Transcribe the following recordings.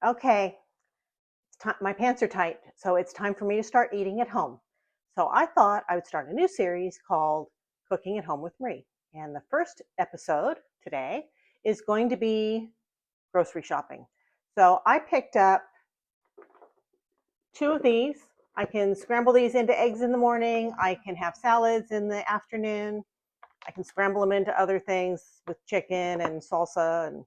okay, my pants are tight, so it's time for me to start eating at home. So I thought I would start a new series called Cooking at Home with Marie. And the first episode today is going to be grocery shopping. So I picked up 2 of these. I can scramble these into eggs in the morning. I can have salads in the afternoon. I can scramble them into other things with chicken and salsa and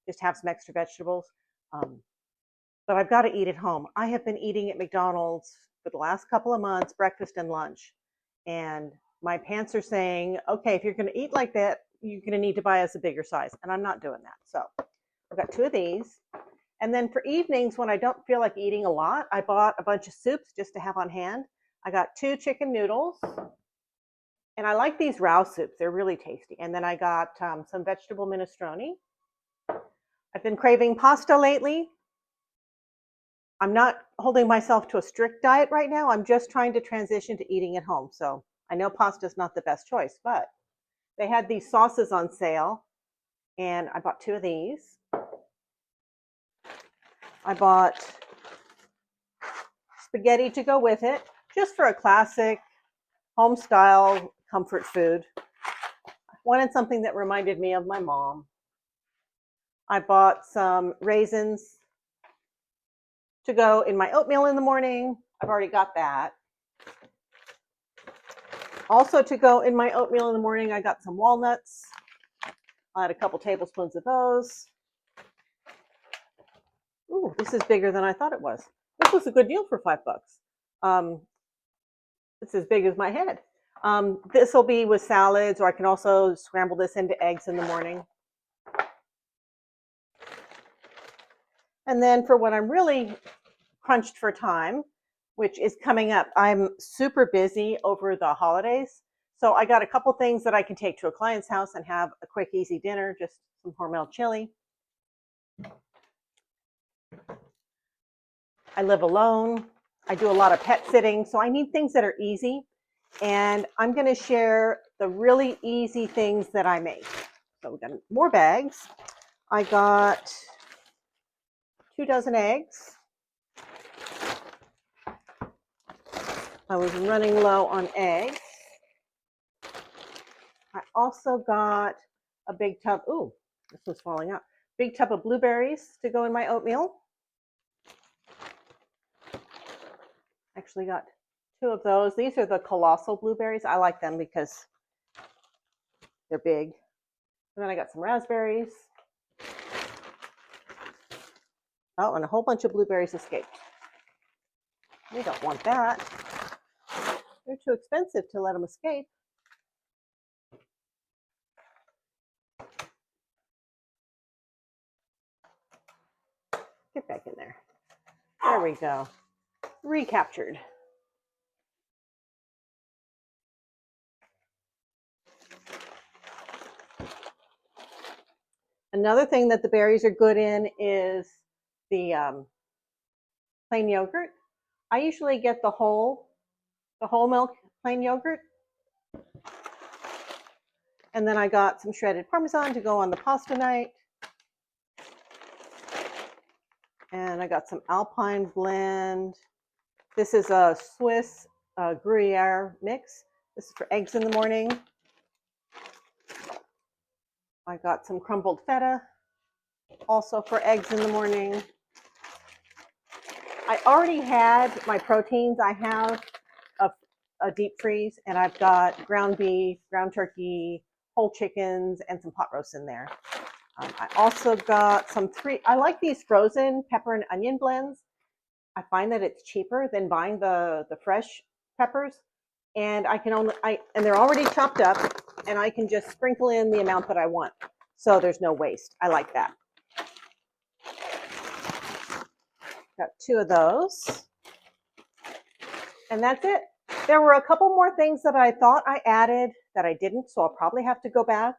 just have some extra vegetables. But I've got to eat at home. I have been eating at McDonald's for the last couple of months, breakfast and lunch. And my pants are saying, okay, if you're going to eat like that, you're going to need to buy us a bigger size. And I'm not doing that. So I've got 2 of these. And then for evenings, when I don't feel like eating a lot, I bought a bunch of soups just to have on hand. I got 2 chicken noodles. And I like these rouse soups. They're really tasty. And then I got some vegetable minestrone. I've been craving pasta lately. I'm not holding myself to a strict diet right now. I'm just trying to transition to eating at home. So I know pasta is not the best choice, but they had these sauces on sale, and I bought 2 of these. I bought spaghetti to go with it, just for a classic home-style comfort food. I wanted something that reminded me of my mom. I bought some raisins to go in my oatmeal in the morning. I've already got that. Also to go in my oatmeal in the morning, I got some walnuts. I had a couple tablespoons of those. Ooh, this is bigger than I thought it was. This was a good deal for $5. It's as big as my head. This will be with salads, or I can also scramble this into eggs in the morning. And then for when I'm really crunched for time, which is coming up, I'm super busy over the holidays. So I got a couple things that I can take to a client's house and have a quick, easy dinner, just some Hormel chili. I live alone. I do a lot of pet sitting, so I need things that are easy. And I'm going to share the really easy things that I make. So we got more bags. I got 2 dozen eggs. I was running low on eggs. I also got a big tub. Ooh, this was falling out. Big tub of blueberries to go in my oatmeal. Actually got 2 of those. These are the colossal blueberries. I like them because they're big. And then I got some raspberries. Oh, and a whole bunch of blueberries escaped. We don't want that. They're too expensive to let them escape. Get back in there. There we go. Recaptured. Another thing that the berries are good in is the plain yogurt. I usually get the whole milk plain yogurt. And then I got some shredded Parmesan to go on the pasta night. And I got some Alpine blend. This is a Swiss Gruyere mix. This is for eggs in the morning. I got some crumbled feta, also for eggs in the morning. I already had my proteins. I have a deep freeze, and I've got ground beef, ground turkey, whole chickens, and some pot roasts in there. I also got I like these frozen pepper and onion blends. I find that it's cheaper than buying the fresh peppers, and and they're already chopped up, and I can just sprinkle in the amount that I want, so there's no waste. I like that. Got 2 of those, and that's it. There were a couple more things that I thought I added that I didn't, so I'll probably have to go back.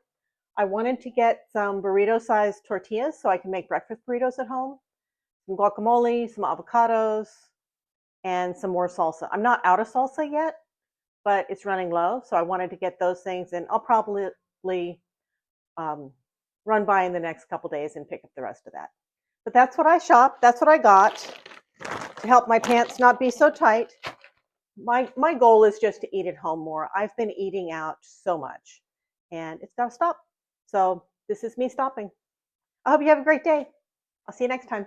I wanted to get some burrito-sized tortillas so I can make breakfast burritos at home, some guacamole, some avocados, and some more salsa. I'm not out of salsa yet, but it's running low, so I wanted to get those things, and I'll probably run by in the next couple days and pick up the rest of that. But that's what I shopped. That's what I got to help my pants not be so tight. My goal is just to eat at home more. I've been eating out so much, and it's got to stop. So this is me stopping. I hope you have a great day. I'll see you next time.